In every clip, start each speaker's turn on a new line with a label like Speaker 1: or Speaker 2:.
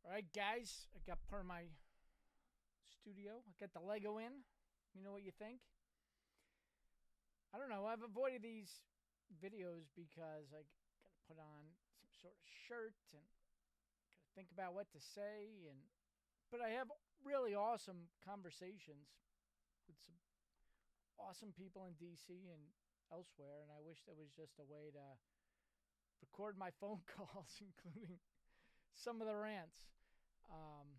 Speaker 1: All right, guys, I got part of my studio. I got the Lego in. You know what you think? I don't know. I've avoided these videos because I got to put on some sort of shirt and got to think about what to say. But I have really awesome conversations with some awesome people in DC and elsewhere, and I wish there was just a way to record my phone calls, including some of the rants. Um,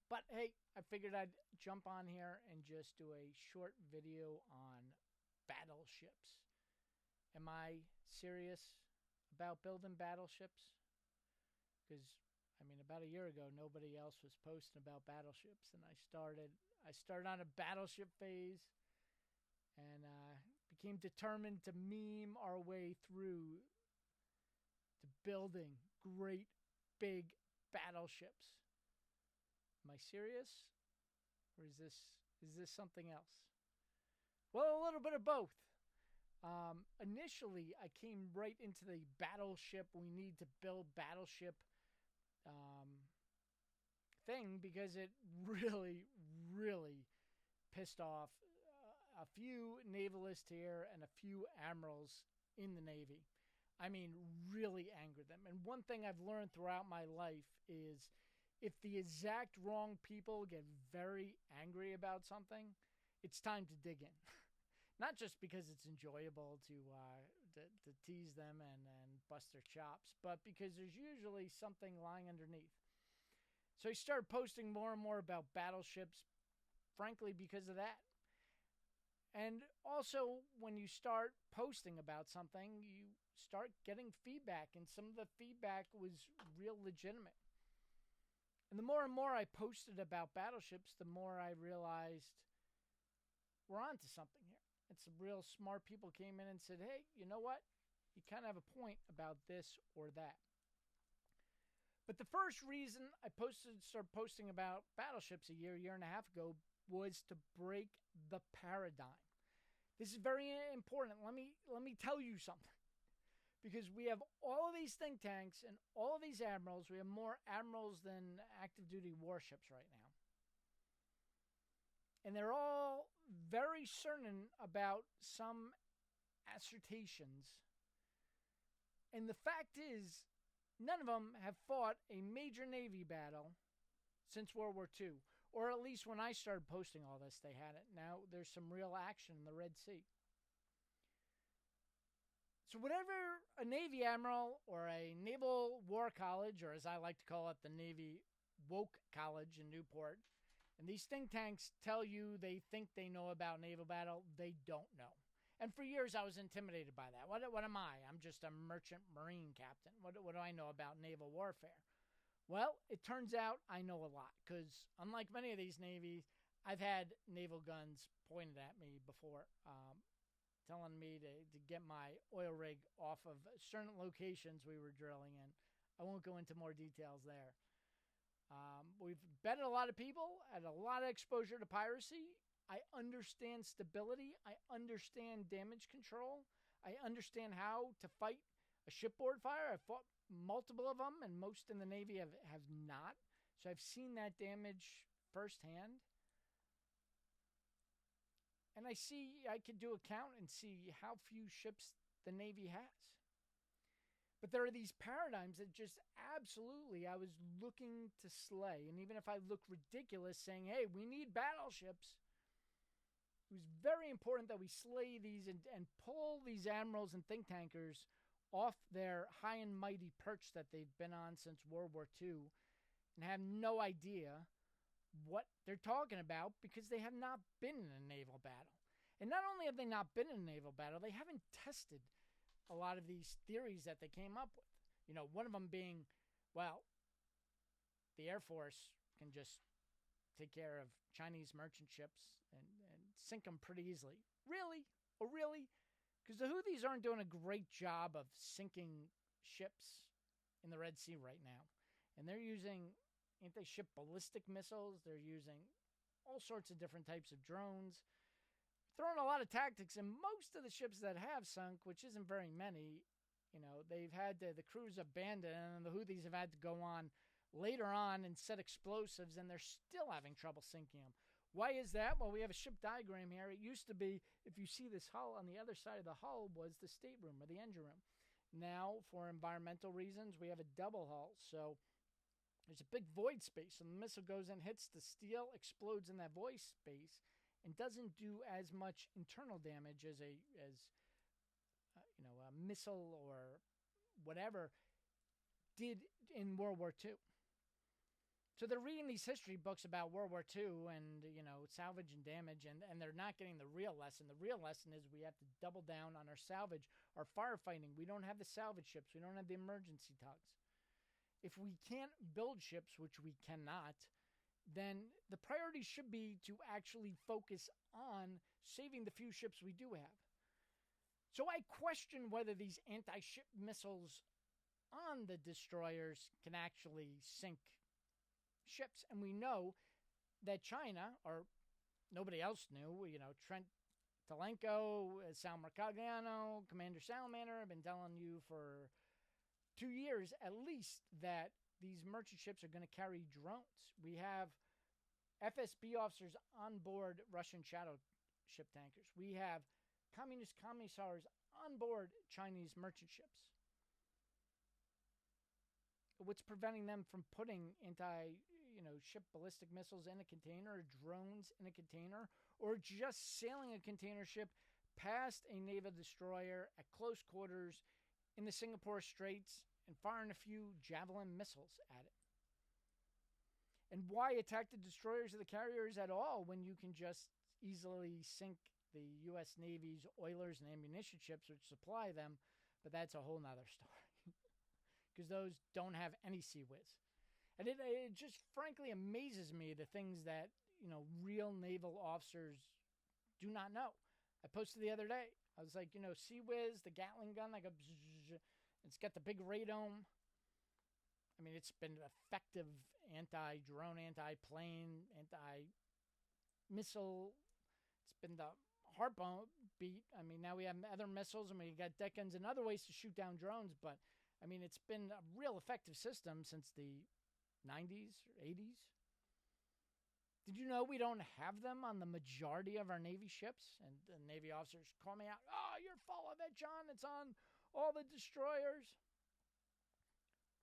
Speaker 1: But hey, I figured I'd jump on here and just do a short video on battleships. Am I serious about building battleships? Because I mean, about a year ago, nobody else was posting about battleships, and I started on a battleship phase, and became determined to meme our way through to building great big battleships. Am I serious? Or is this something else? Well, a little bit of both. Initially, I came right into the battleship. We need to build battleship um, thing because it really, really pissed off a few navalists here and a few admirals in the Navy. I mean, really angered them. And one thing I've learned throughout my life is if the exact wrong people get very angry about something, it's time to dig in. Not just because it's enjoyable to tease them and bust their chops, but because there's usually something lying underneath. So I started posting more and more about battleships, frankly, because of that. And also, when you start posting about something, you start getting feedback, and some of the feedback was real legitimate. And the more and more I posted about battleships, the more I realized we're onto something here. And some real smart people came in and said, hey, you know what? You kind of have a point about this or that. But the first reason I started posting about battleships a year and a half ago was to break the paradigm. This is very important. Let me tell you something. Because we have all of these think tanks and all of these admirals. We have more admirals than active duty warships right now. And they're all very certain about some assertions. And the fact is, none of them have fought a major Navy battle since World War II. Or at least when I started posting all this, they hadn't. Now there's some real action in the Red Sea. So whatever a Navy admiral or a Naval War College, or as I like to call it, the Navy Woke College in Newport, and these think tanks tell you they think they know about naval battle, they don't know. And for years I was intimidated by that. What am I? I'm just a merchant marine captain. What do I know about naval warfare? Well, it turns out I know a lot because unlike many of these navies, I've had naval guns pointed at me before. Telling me to get my oil rig off of certain locations we were drilling in. I won't go into more details there. We've betted a lot of people, had a lot of exposure to piracy. I understand stability. I understand damage control. I understand how to fight a shipboard fire. I've fought multiple of them, and most in the Navy have not. So I've seen that damage firsthand. And I could do a count and see how few ships the Navy has. But there are these paradigms that just absolutely I was looking to slay. And even if I look ridiculous saying, hey, we need battleships, it was very important that we slay these and pull these admirals and think tankers off their high and mighty perch that they've been on since World War II and have no idea what they're talking about because they have not been in a naval battle. And not only have they not been in a naval battle, they haven't tested a lot of these theories that they came up with. You know, one of them being, well, the Air Force can just take care of Chinese merchant ships and sink them pretty easily. Really? Oh, really? Because the Houthis aren't doing a great job of sinking ships in the Red Sea right now. And they're using anti-ship ballistic missiles. They're using all sorts of different types of drones. Throwing a lot of tactics, and most of the ships that have sunk, which isn't very many, you know, they've had the crews abandoned, and the Houthis have had to go on later on and set explosives, and they're still having trouble sinking them. Why is that? Well, we have a ship diagram here. It used to be, if you see this hull, on the other side of the hull was the stateroom or the engine room. Now, for environmental reasons, we have a double hull. So there's a big void space. So the missile goes in, hits the steel, explodes in that void space, and doesn't do as much internal damage as a missile or whatever did in World War II. So they're reading these history books about World War II and, salvage and damage, and they're not getting the real lesson. The real lesson is we have to double down on our salvage, our firefighting. We don't have the salvage ships. We don't have the emergency tugs. If we can't build ships, which we cannot, then the priority should be to actually focus on saving the few ships we do have. So I question whether these anti-ship missiles on the destroyers can actually sink ships. And we know that China, or nobody else knew, Trent Talenko, Sal Mercagliano, Commander Salamander have been telling you for 2 years at least that these merchant ships are going to carry drones. We have FSB officers on board Russian shadow ship tankers. We have communist commissars on board Chinese merchant ships. What's preventing them from putting ship ballistic missiles in a container, or drones in a container, or just sailing a container ship past a naval destroyer at close quarters in the Singapore Straits and firing a few Javelin missiles at it? And why attack the destroyers or the carriers at all when you can just easily sink the U.S. Navy's oilers and ammunition ships which supply them? But that's a whole nother story. Because those don't have any sea whiz. And it just frankly amazes me the things that, real naval officers do not know. I posted the other day. I was like, sea whiz, the Gatling gun, like it's got the big radome. I mean, it's been effective anti-drone, anti-plane, anti-missile. It's been the heartbeat. I mean, now we have other missiles, and we got deck guns and other ways to shoot down drones. But, I mean, it's been a real effective system since the 90s or 80s. Did you know we don't have them on the majority of our Navy ships? And the Navy officers call me out. Oh, you're full of it, John. It's on all the destroyers.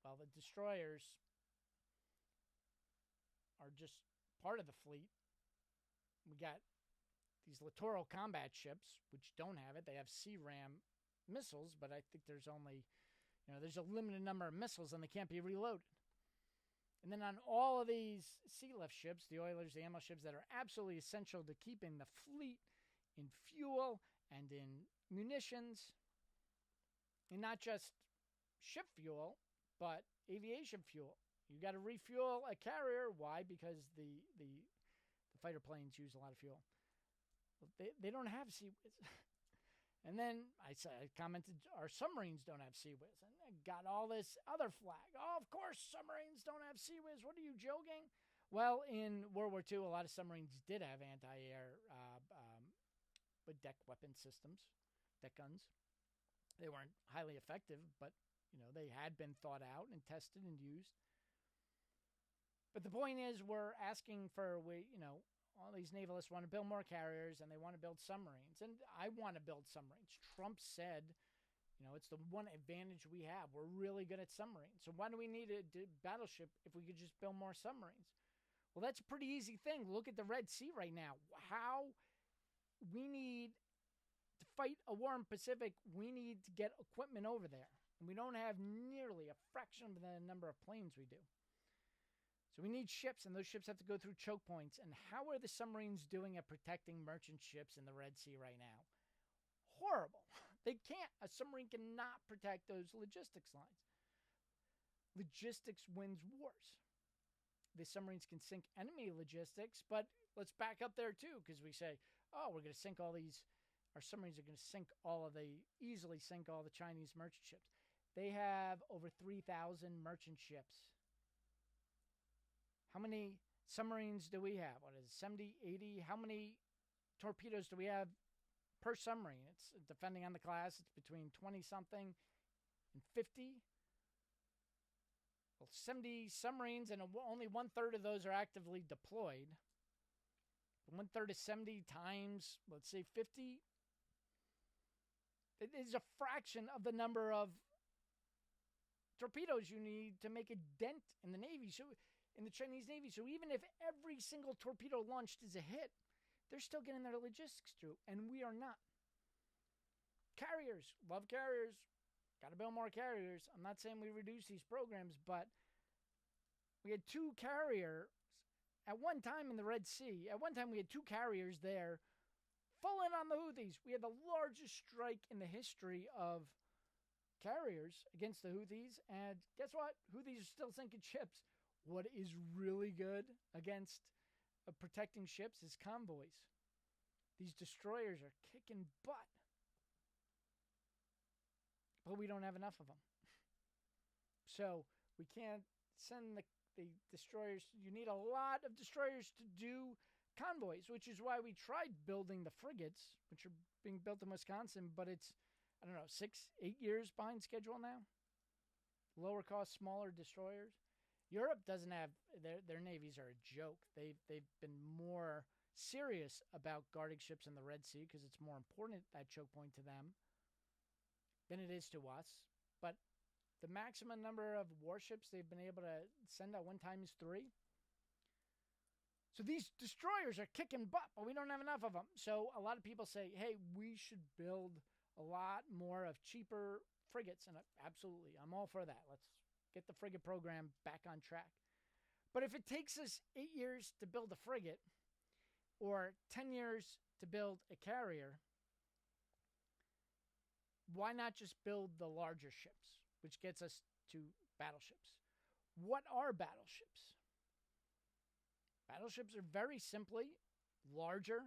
Speaker 1: Well, the destroyers are just part of the fleet. We got these littoral combat ships, which don't have it. They have CRAM missiles, but I think there's only, there's a limited number of missiles and they can't be reloaded. And then on all of these sea lift ships, the oilers, the ammo ships that are absolutely essential to keeping the fleet in fuel and in munitions, and not just ship fuel, but aviation fuel. You got to refuel a carrier. Why? Because the fighter planes use a lot of fuel. They don't have sea whiz. And then I commented, our submarines don't have sea whiz. And I got all this other flag. Oh, of course, submarines don't have sea whiz. What are you, joking? Well, in World War II, a lot of submarines did have anti-air with deck weapon systems, deck guns. They weren't highly effective, but, they had been thought out and tested and used. But the point is, we're asking for, all these navalists want to build more carriers and they want to build submarines. And I want to build submarines. Trump said, it's the one advantage we have. We're really good at submarines. So why do we need a battleship if we could just build more submarines? Well, that's a pretty easy thing. Look at the Red Sea right now. How we need to fight a war in the Pacific, we need to get equipment over there. And we don't have nearly a fraction of the number of planes we do. So we need ships, and those ships have to go through choke points. And how are the submarines doing at protecting merchant ships in the Red Sea right now? Horrible. They can't. A submarine cannot protect those logistics lines. Logistics wins wars. The submarines can sink enemy logistics, but let's back up there too, because we say, oh, we're going to sink all these, our submarines are going to easily sink all the Chinese merchant ships. They have over 3,000 merchant ships. How many submarines do we have? What is it, 70, 80? How many torpedoes do we have per submarine? It's depending on the class. It's between 20-something and 50. 70 submarines, and only 1/3 of those are actively deployed. 1/3 of 70 times, let's say, 50. It is a fraction of the number of torpedoes you need to make a dent in the Navy, so in the Chinese Navy. So even if every single torpedo launched is a hit, they're still getting their logistics through, and we are not. Carriers, love carriers. Got to build more carriers. I'm not saying we reduce these programs, but we had 2 carriers at one time in the Red Sea. At one time, we had 2 carriers there, full in on the Houthis. We had the largest strike in the history of carriers against the Houthis, and guess what? Houthis are still sinking ships. What is really good against protecting ships is convoys. These destroyers are kicking butt. But we don't have enough of them. So we can't send the destroyers. You need a lot of destroyers to do convoys, which is why we tried building the frigates, which are being built in Wisconsin, but it's, I don't know, 6-8 years behind schedule now. Lower cost, smaller destroyers. Europe doesn't have, their navies are a joke. They've been more serious about guarding ships in the Red Sea because it's more important, that choke point, to them than it is to us. But the maximum number of warships they've been able to send at one time is 3. So these destroyers are kicking butt, but we don't have enough of them. So a lot of people say, hey, we should build a lot more of cheaper frigates. And absolutely, I'm all for that. Let's get the frigate program back on track. But if it takes us 8 years to build a frigate or 10 years to build a carrier, why not just build the larger ships, which gets us to battleships? What are battleships? Battleships are very simply larger,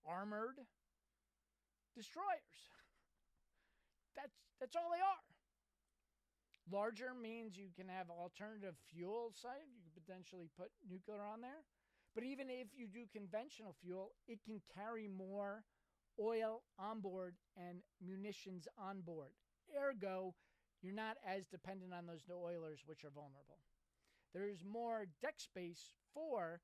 Speaker 1: armored destroyers. That's all they are. Larger means you can have alternative fuel site. You can potentially put nuclear on there. But even if you do conventional fuel, it can carry more oil on board and munitions on board. Ergo, you're not as dependent on those oilers, which are vulnerable. There's more deck space for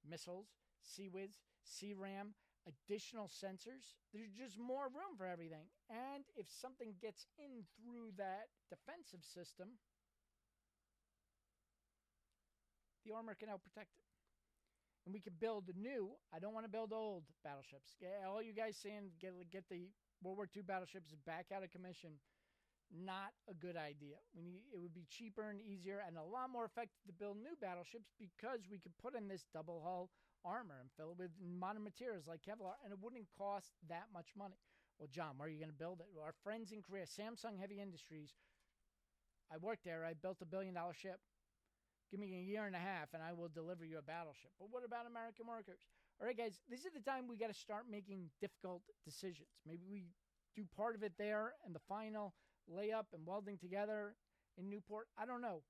Speaker 1: missiles, CIWS, CRAM, additional sensors. There's just more room for everything. And if something gets in through that defensive system, the armor can help protect it. And we can build new. I don't want to build old battleships. All you guys saying get the World War II battleships back out of commission, not a good idea. It would be cheaper and easier and a lot more effective to build new battleships because we could put in this double hull armor and fill it with modern materials like Kevlar, and it wouldn't cost that much money. Well, John, where are you going to build it? Well, our friends in Korea, Samsung Heavy Industries, I worked there. I built a $1 billion ship. Give me a year and a half, and I will deliver you a battleship. But what about American workers? All right, guys, this is the time we got to start making difficult decisions. Maybe we do part of it there and the final layup and welding together in Newport. I don't know.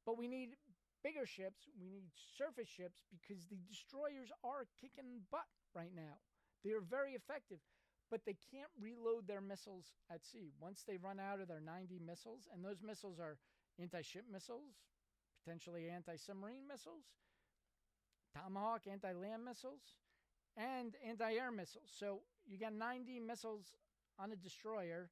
Speaker 1: But we need bigger ships. We need surface ships because the destroyers are kicking butt right now. They are very effective, but they can't reload their missiles at sea. Once they run out of their 90 missiles, and those missiles are anti-ship missiles, potentially anti-submarine missiles, Tomahawk anti-land missiles, and anti-air missiles. So you got 90 missiles on a destroyer.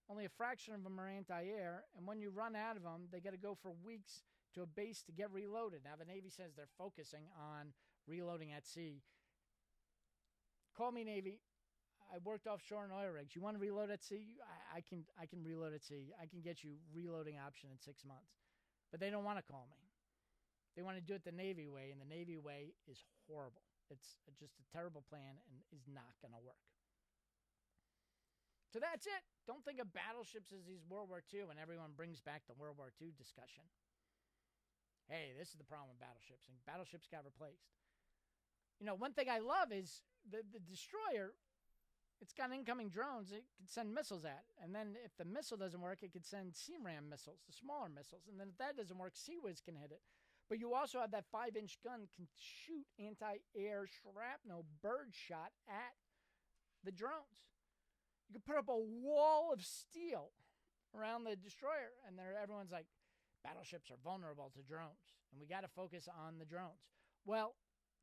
Speaker 1: Only a fraction of them are anti-air, and when you run out of them, they got to go for weeks to a base to get reloaded. Now, the Navy says they're focusing on reloading at sea. Call me, Navy. I worked offshore in oil rigs. You want to reload at sea? I can reload at sea. I can get you reloading option in 6 months. But they don't want to call me. They want to do it the Navy way, and the Navy way is horrible. It's just a terrible plan and is not going to work. So that's it. Don't think of battleships as these World War II and everyone brings back the World War II discussion. Hey, this is the problem with battleships, and battleships got replaced. You know, one thing I love is the destroyer, it's got incoming drones it can send missiles at. And then if the missile doesn't work, it could send CRAM missiles, the smaller missiles. And then if that doesn't work, CIWS can hit it. But you also have that 5-inch gun can shoot anti-air shrapnel bird shot at the drones. You could put up a wall of steel around the destroyer, and everyone's like, battleships are vulnerable to drones, and we got to focus on the drones. Well,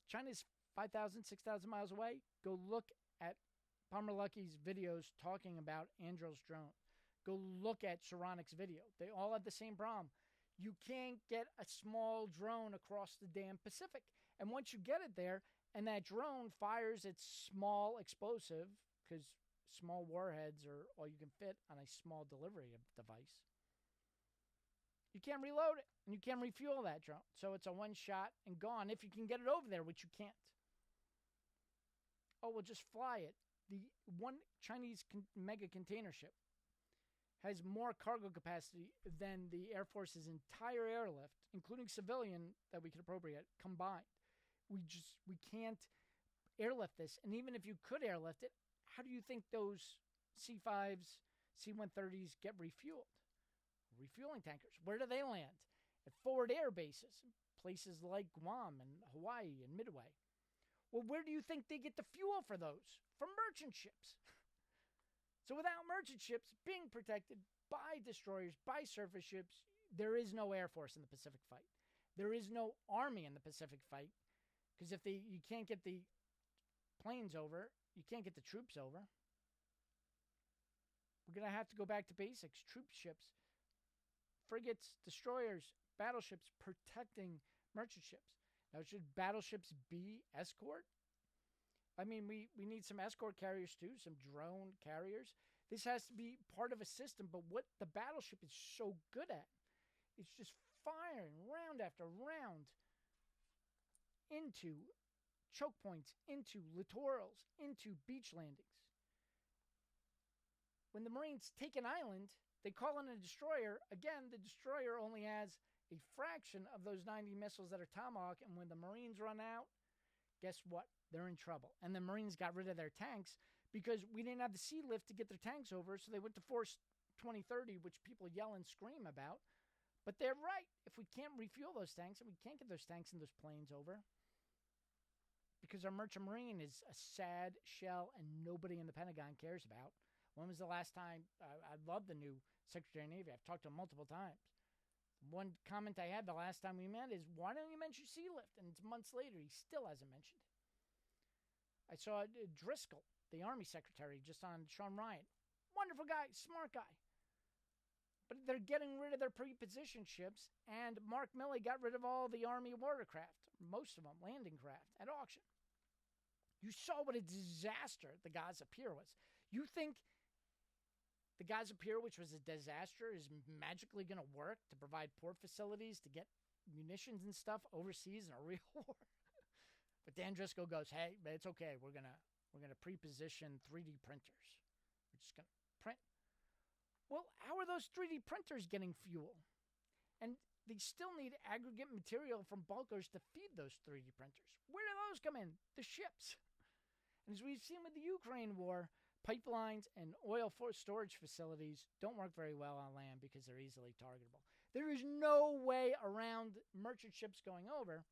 Speaker 1: China's 5,000, 6,000 miles away. Go look at Palmer Lucky's videos talking about Anduril's drone. Go look at Saronic's video. They all have the same problem. You can't get a small drone across the damn Pacific. And once you get it there, and that drone fires its small explosive, because small warheads are all you can fit on a small delivery device, you can't reload it, and you can't refuel that drone. So it's a one shot and gone if you can get it over there, which you can't. Oh, we'll just fly it. The one Chinese mega container ship has more cargo capacity than the Air Force's entire airlift, including civilian that we could appropriate, combined. We can't airlift this. And even if you could airlift it, how do you think those C-5s, C-130s get refueled? Refueling tankers. Where do they land? At forward air bases, places like Guam and Hawaii and Midway. Well, where do you think they get the fuel for those? From merchant ships. So without merchant ships being protected by destroyers, by surface ships, there is no Air Force in the Pacific fight. There is no Army in the Pacific fight, because if you can't get the planes over, you can't get the troops over. We're going to have to go back to basics. Troop ships, frigates, destroyers, battleships protecting merchant ships. Now, should battleships be escort? I mean, we need some escort carriers too, some drone carriers. This has to be part of a system, but what the battleship is so good at, it's just firing round after round into choke points, into littorals, into beach landings. When the Marines take an island, they call in a destroyer. Again, the destroyer only has a fraction of those 90 missiles that are Tomahawk, and when the Marines run out, guess what? They're in trouble. And the Marines got rid of their tanks because we didn't have the sea lift to get their tanks over, so they went to Force 2030, which people yell and scream about. But they're right. If we can't refuel those tanks, and we can't get those tanks and those planes over, because our merchant marine is a sad shell and nobody in the Pentagon cares about. When was the last time? I love the new Secretary of Navy. I've talked to him multiple times. One comment I had the last time we met is, why don't you mention sea lift? And it's months later, he still hasn't mentioned it. I saw Driscoll, the Army Secretary, just on Sean Ryan. Wonderful guy, smart guy. But they're getting rid of their pre-positioned ships, and Mark Milley got rid of all the Army watercraft, most of them, landing craft, at auction. You saw what a disaster the Gaza Pier was. You think the Gaza Pier, which was a disaster, is magically going to work to provide port facilities to get munitions and stuff overseas in a real war? But Dan Driscoll goes, hey, it's okay. We're gonna pre-position 3D printers. We're just gonna print. Well, how are those 3D printers getting fuel? And they still need aggregate material from bulkers to feed those 3D printers. Where do those come in? The ships. And as we've seen with the Ukraine war, pipelines and oil storage facilities don't work very well on land because they're easily targetable. There is no way around merchant ships going over.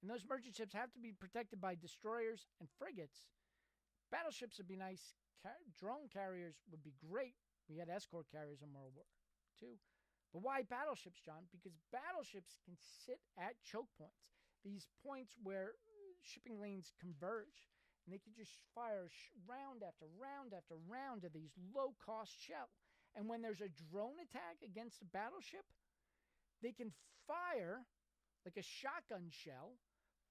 Speaker 1: And those merchant ships have to be protected by destroyers and frigates. Battleships would be nice. Drone carriers would be great. We had escort carriers in World War II. But why battleships, John? Because battleships can sit at choke points. These points where shipping lanes converge. And they can just fire round after round after round of these low-cost shell. And when there's a drone attack against a battleship, they can fire like a shotgun shell,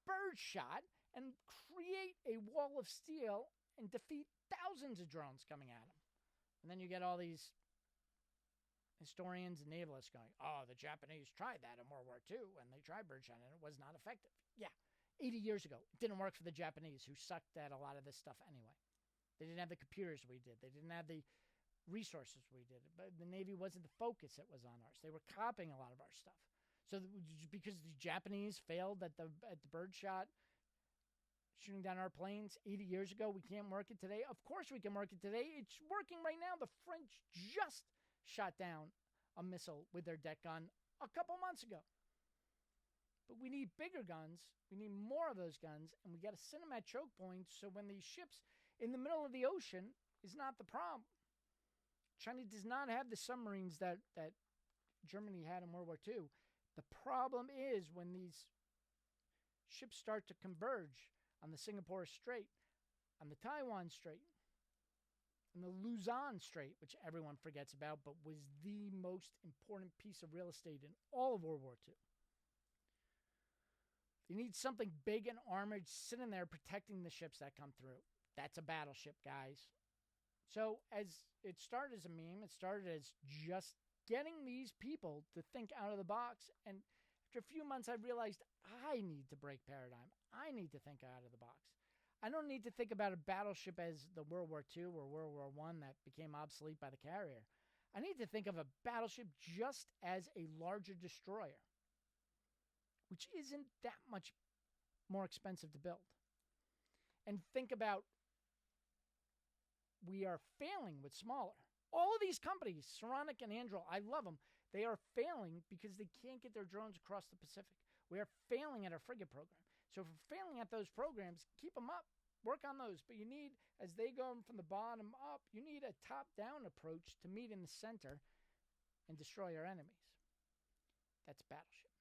Speaker 1: birdshot, and create a wall of steel and defeat thousands of drones coming at them. And then you get all these historians and navalists going, oh, the Japanese tried that in World War II, and they tried birdshot, and it was not effective. Yeah, 80 years ago, it didn't work for the Japanese, who sucked at a lot of this stuff anyway. They didn't have the computers we did. They didn't have the resources we did. But the Navy wasn't the focus it was on ours. They were copying a lot of our stuff. So because the Japanese failed at the birdshot, shooting down our planes 80 years ago, we can't work it today? Of course we can work it today. It's working right now. The French just shot down a missile with their deck gun a couple months ago. But we need bigger guns. We need more of those guns. And we got to send them at choke points so when these ships in the middle of the ocean is not the problem. China does not have the submarines that Germany had in World War II. The problem is when these ships start to converge on the Singapore Strait, on the Taiwan Strait, on the Luzon Strait, which everyone forgets about, but was the most important piece of real estate in all of World War II. You need something big and armored sitting there protecting the ships that come through. That's a battleship, guys. So as it started as a meme, it started as just getting these people to think out of the box. And after a few months, I realized I need to break paradigm. I need to think out of the box. I don't need to think about a battleship as the World War II or World War I that became obsolete by the carrier. I need to think of a battleship just as a larger destroyer, which isn't that much more expensive to build. And think about, we are failing with smaller. All of these companies, Saronic and Anduril, I love them. They are failing because they can't get their drones across the Pacific. We are failing at our frigate program. So if we're failing at those programs, keep them up. Work on those. But you need, as they go from the bottom up, you need a top-down approach to meet in the center and destroy our enemies. That's battleship.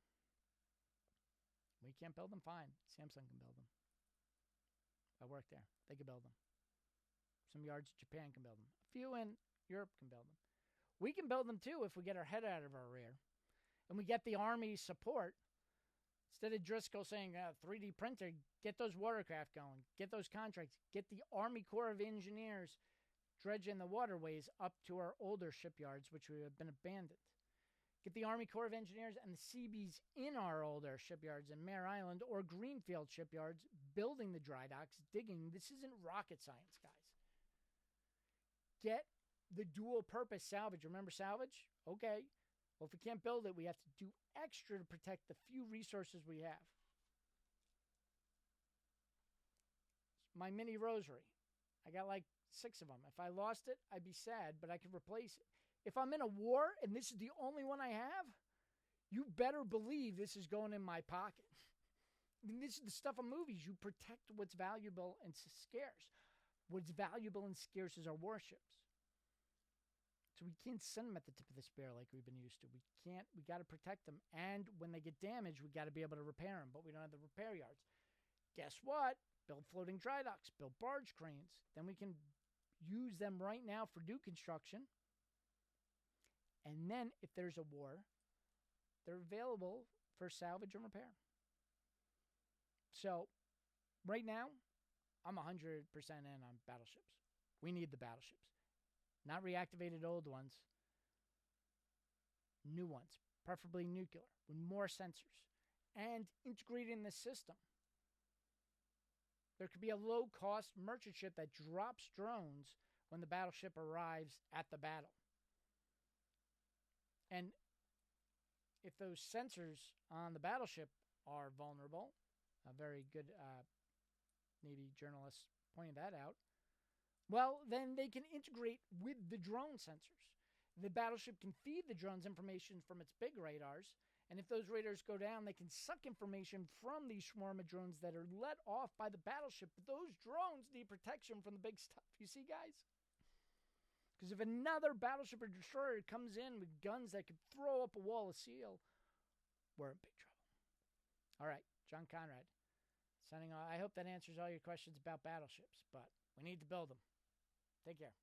Speaker 1: We can't build them, fine. Samsung can build them. I work there. They can build them. Some yards Japan can build them. A few in Europe can build them. We can build them too if we get our head out of our rear and we get the Army support. Instead of Driscoll saying 3D printer, get those watercraft going, get those contracts, get the Army Corps of Engineers dredging the waterways up to our older shipyards, which have been abandoned. Get the Army Corps of Engineers and the Seabees in our older shipyards in Mare Island or Greenfield shipyards, building the dry docks, digging. This isn't rocket science, guys. Get the dual purpose salvage. Remember salvage? Okay. Well, if we can't build it, we have to do extra to protect the few resources we have. My mini rosary. I got like 6 of them. If I lost it, I'd be sad, but I could replace it. If I'm in a war and this is the only one I have, you better believe this is going in my pocket. I mean, this is the stuff of movies. You protect what's valuable and scarce. What's valuable and scarce is our warships. So we can't send them at the tip of the spear like we've been used to. We got to protect them. And when they get damaged, we got to be able to repair them, but we don't have the repair yards. Guess what? Build floating dry docks, build barge cranes. Then we can use them right now for new construction. And then if there's a war, they're available for salvage and repair. So right now, I'm 100% in on battleships. We need the battleships. Not reactivated old ones. New ones, preferably nuclear, with more sensors. And integrating the system. There could be a low-cost merchant ship that drops drones when the battleship arrives at the battle. And if those sensors on the battleship are vulnerable, a very good Navy journalist pointed that out, well, then they can integrate with the drone sensors. The battleship can feed the drones information from its big radars, and if those radars go down, they can suck information from these swarm of drones that are let off by the battleship. But those drones need protection from the big stuff. You see, guys? Because if another battleship or destroyer comes in with guns that could throw up a wall of steel, we're in big trouble. All right, John Conrad, signing off. I hope that answers all your questions about battleships, but we need to build them. Take care.